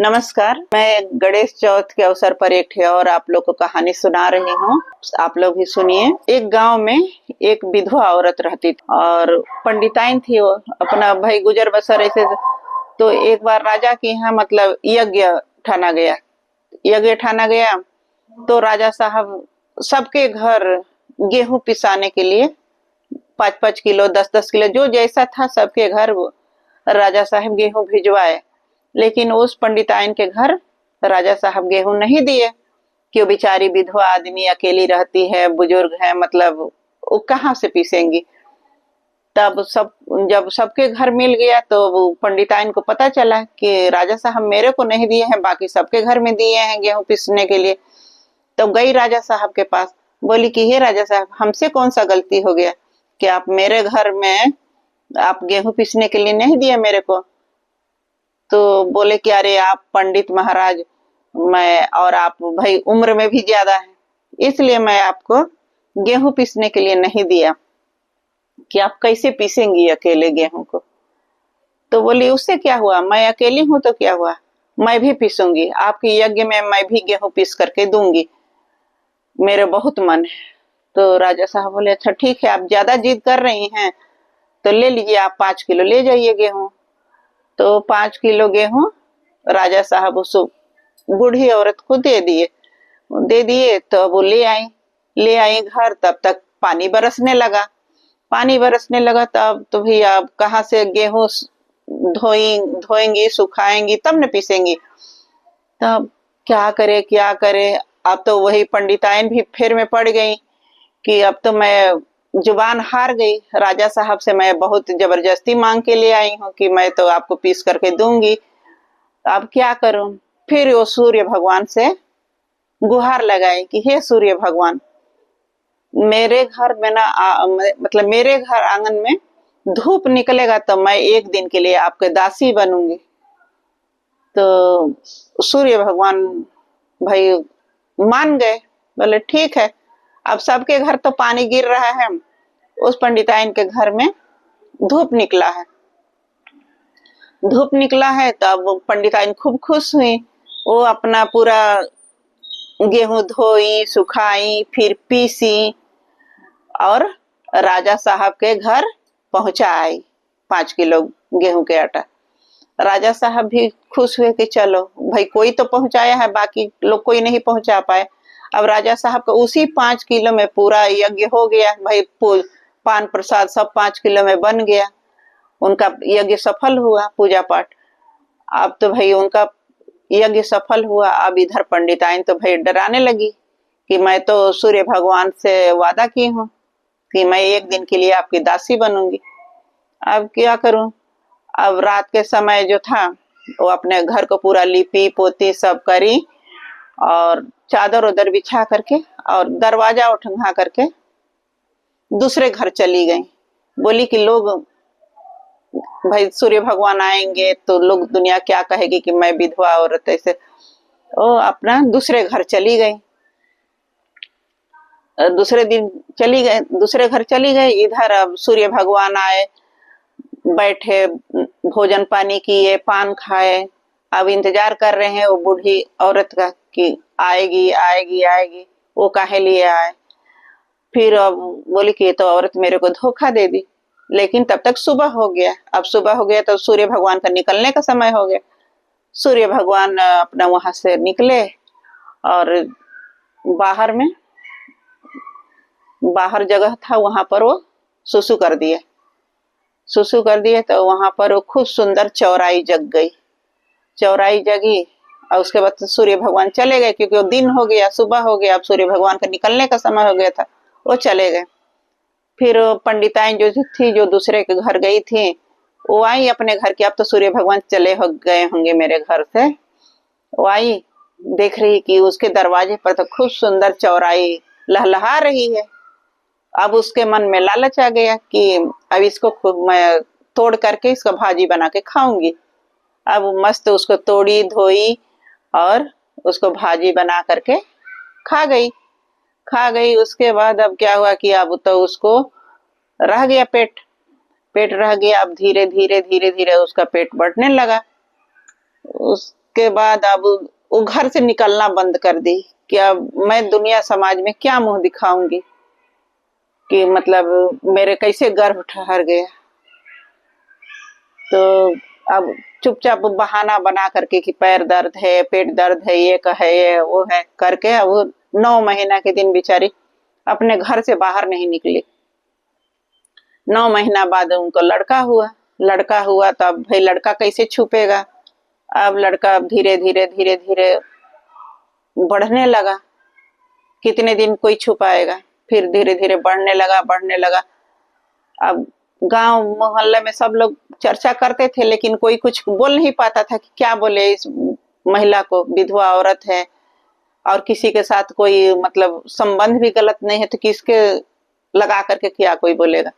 नमस्कार। मैं गणेश चौथ के अवसर पर एक और आप लोग को कहानी सुना रही हूँ। आप लोग भी सुनिए। एक गांव में एक विधवा औरत रहती थी और पंडिताइन थी। वो अपना भाई गुजर बसर ऐसे। तो एक बार राजा के यहाँ मतलब यज्ञ ठाना गया। यज्ञ ठाना गया तो राजा साहब सबके घर गेहूं पिसाने के लिए 5-5 किलो 10-10 किलो जो जैसा था सबके घर वो राजा साहब गेहूं भिजवाए। लेकिन उस पंडिताइन के घर राजा साहब गेहूं नहीं दिए कि वो बेचारी विधवा आदमी अकेली रहती है, बुजुर्ग है, मतलब वो कहाँ से पीसेंगी। तब जब सबके घर मिल गया तो वो पंडिताइन को पता चला कि राजा साहब मेरे को नहीं दिए हैं, बाकी सबके घर में दिए हैं गेहूं पीसने के लिए। तो गई राजा साहब के पास, बोली कि हे राजा साहब, हमसे कौन सा गलती हो गया कि आप मेरे घर में आप गेहूं पीसने के लिए नहीं दिए मेरे को। तो बोले कि अरे आप पंडित महाराज, मैं और आप भाई उम्र में भी ज्यादा है, इसलिए मैं आपको गेहूं पीसने के लिए नहीं दिया कि आप कैसे पीसेंगी अकेले गेहूं को। तो बोली उससे क्या हुआ, मैं अकेली हूं तो क्या हुआ, मैं भी पीसूंगी, आपके यज्ञ में मैं भी गेहूं पीस करके दूंगी, मेरे बहुत मन है। तो राजा साहब बोले अच्छा ठीक है, आप ज्यादा जिद कर रही हैं तो ले लीजिए, आप 5 किलो ले जाइए गेहूं। तो 5 किलो गेहूं राजा साहब उस बूढ़ी औरत को दे दिए। तो वो ले आई घर। तब तक पानी बरसने लगा। पानी बरसने लगा तब तो भैया अब कहाँ से गेहूं धोएंगी सुखाएंगी तब न पीसेंगी। तब क्या करे। अब तो वही पंडिताइन भी फेर में पड़ गई कि अब तो मैं जुबान हार गई, राजा साहब से मैं बहुत जबरदस्ती मांग के ले आई हूँ कि मैं तो आपको पीस करके दूंगी, अब क्या करूं। फिर वो सूर्य भगवान से गुहार लगाए कि हे सूर्य भगवान, मेरे घर में ना मतलब मेरे घर आंगन में धूप निकलेगा तो मैं एक दिन के लिए आपके दासी बनूंगी। तो सूर्य भगवान भाई मान गए, बोले ठीक है। अब सबके घर तो पानी गिर रहा है, उस पंडिताइन के घर में धूप निकला है। धूप निकला है तब वो पंडिताइन खूब खुश हुई। वो अपना पूरा गेहूं धोई सुखाई फिर पीसी और राजा साहब के घर पहुंचाई 5 किलो गेहूं के आटा। राजा साहब भी खुश हुए कि चलो भाई कोई तो पहुंचाया है, बाकी लोग कोई नहीं पहुंचा पाए। अब राजा साहब का उसी 5 किलो में पूरा यज्ञ हो गया भाई, पान प्रसाद सब 5 किलो में बन गया। उनका यज्ञ सफल हुआ, पूजा पाठ। अब तो भाई उनका यज्ञ सफल हुआ। अब इधर पंडिताइन तो भाई डराने लगी कि मैं तो सूर्य भगवान से वादा की हूँ कि मैं एक दिन के लिए आपकी दासी बनूंगी, अब क्या करूं। अब रात के समय जो था वो अपने घर को पूरा लिपी पोती सब करी और चादर उदर बिछा करके और दरवाजा उठा करके दूसरे घर चली गई। बोली कि लोग भाई सूर्य भगवान आएंगे तो लोग दुनिया क्या कहेगी कि मैं विधवा औरत ऐसे। वो अपना दूसरे घर चली गई। दूसरे दिन चली गए, दूसरे घर चली गई। इधर अब सूर्य भगवान आए, बैठे भोजन पानी किए, पान खाए। अब इंतजार कर रहे हैं वो बूढ़ी औरत का कि आएगी आएगी आएगी, वो काहे लिए आए। फिर अब बोली कि ये तो औरत मेरे को धोखा दे दी। लेकिन तब तक सुबह हो गया। अब सुबह हो गया तो सूर्य भगवान का निकलने का समय हो गया। सूर्य भगवान अपना वहां से निकले और बाहर जगह था वहां पर वो सुसु कर दिए। सुसु कर दिए तो वहां पर वो खूब सुंदर चौराई जग गई। चौराई जगी और उसके बाद सूर्य भगवान चले गए, क्योंकि वो दिन हो गया, सुबह हो गया, अब सूर्य भगवान का निकलने का समय हो गया था, वो चले गए। फिर पंडिताइन जो थी, जो दूसरे के घर गई थी, वो आई अपने घर की। अब तो सूर्य भगवान चले हो गए होंगे मेरे घर से। वो आई, देख रही कि उसके दरवाजे पर तो खूब सुंदर चौराई लहलहा रही है। अब उसके मन में लालच आ गया कि अब इसको मैं तोड़ करके इसका भाजी बना के खाऊंगी। अब मस्त उसको तोड़ी धोई और उसको भाजी बना करके खा गई। उसके बाद अब क्या हुआ कि अब तो उसको रह गया पेट रह गया। अब धीरे धीरे उसका पेट बढ़ने लगा। उसके बाद अब वो घर से निकलना बंद कर दी कि अब मैं दुनिया समाज में क्या मुंह दिखाऊंगी, कि मतलब मेरे कैसे गर्भ ठहर गया। तो अब चुपचाप बहाना बना करके कि पैर दर्द है, पेट दर्द है, ये है, ये वो है करके अब 9 महीना के दिन बेचारी अपने घर से बाहर नहीं निकली। 9 महीना बाद उनको लड़का हुआ तो अब भाई लड़का कैसे छुपेगा। अब लड़का धीरे धीरे धीरे धीरे बढ़ने लगा। कितने दिन कोई छुपाएगा, फिर धीरे धीरे बढ़ने लगा। अब गांव मोहल्ले में सब लोग चर्चा करते थे, लेकिन कोई कुछ बोल नहीं पाता था कि क्या बोले इस महिला को, विधवा औरत है और किसी के साथ कोई मतलब संबंध भी गलत नहीं है, तो किसके लगा करके क्या कोई बोलेगा।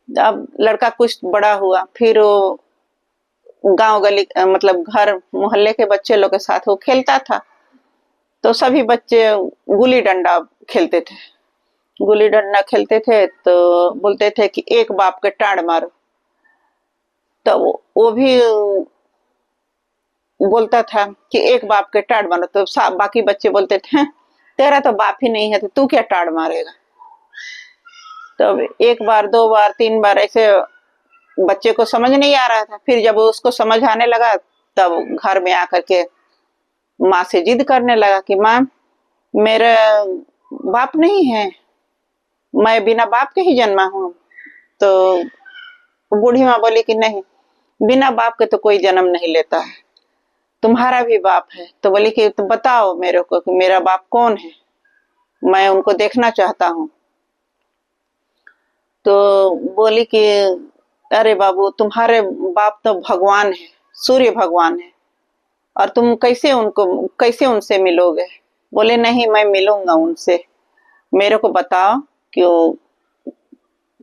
अब लड़का कुछ बड़ा हुआ, फिर वो गांव गली मतलब घर मोहल्ले के बच्चे लोग के साथ वो खेलता था। तो सभी बच्चे गुल्ली डंडा खेलते थे। गुल्ली डंडा खेलते थे तो बोलते थे कि एक बाप के टाड़ मारो। तो वो भी बोलता था कि एक बाप के टाड़ मारो। तो बाकी बच्चे बोलते थे तेरा तो बाप ही नहीं है तो तू क्या टाड़ मारेगा। तो एक बार, 2 बार, 3 बार ऐसे बच्चे को समझ नहीं आ रहा था। फिर जब उसको समझ आने लगा तब घर में आकर के माँ से जिद करने लगा कि माँ मेरा बाप नहीं है, मैं बिना बाप के ही जन्मा हूँ। तो बूढ़ी माँ बोली कि नहीं, बिना बाप के तो कोई जन्म नहीं लेता है, तुम्हारा भी बाप है। तो बोली कि तो बताओ मेरे को कि मेरा बाप कौन है, मैं उनको देखना चाहता हूँ। तो बोली कि अरे बाबू तुम्हारे बाप तो भगवान है, सूर्य भगवान है, और तुम कैसे उनसे मिलोगे। बोले नहीं मैं मिलूंगा उनसे, मेरे को बताओ कि वो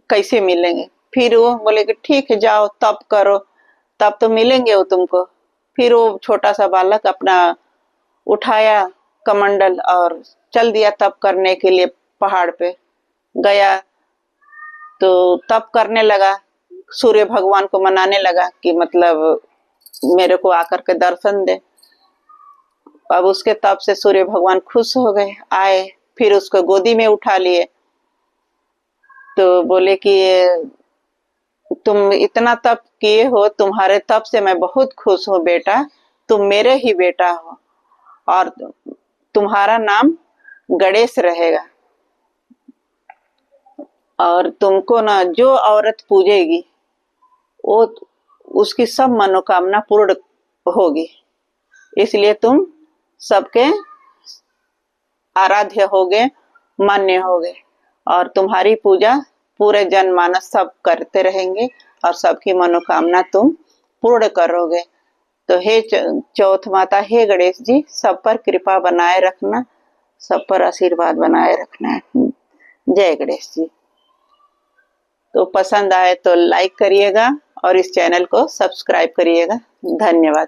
कैसे मिलेंगे। फिर वो बोले कि ठीक है जाओ तप करो, तब तो मिलेंगे वो तुमको। फिर वो छोटा सा बालक अपना उठाया कमंडल और चल दिया तप करने के लिए। पहाड़ पे गया तो तप करने लगा, सूर्य भगवान को मनाने लगा कि मतलब मेरे को आकर के दर्शन दे। अब उसके तप से सूर्य भगवान खुश हो गए, आए, फिर उसको गोदी में उठा लिए। तो बोले कि तुम इतना तप किए हो, तुम्हारे तप से मैं बहुत खुश हूँ बेटा, तुम मेरे ही बेटा हो और तुम्हारा नाम गणेश रहेगा। और तुमको ना जो औरत पूजेगी वो उसकी सब मनोकामना पूर्ण होगी, इसलिए तुम सबके आराध्य होगे, मान्य होगे, और तुम्हारी पूजा पूरे जनमानस सब करते रहेंगे और सबकी मनोकामना तुम पूर्ण करोगे। तो हे चौथ माता, हे गणेश जी, सब पर कृपा बनाए रखना, सब पर आशीर्वाद बनाए रखना है। जय गणेश जी। तो पसंद आए तो लाइक करिएगा और इस चैनल को सब्सक्राइब करिएगा। धन्यवाद।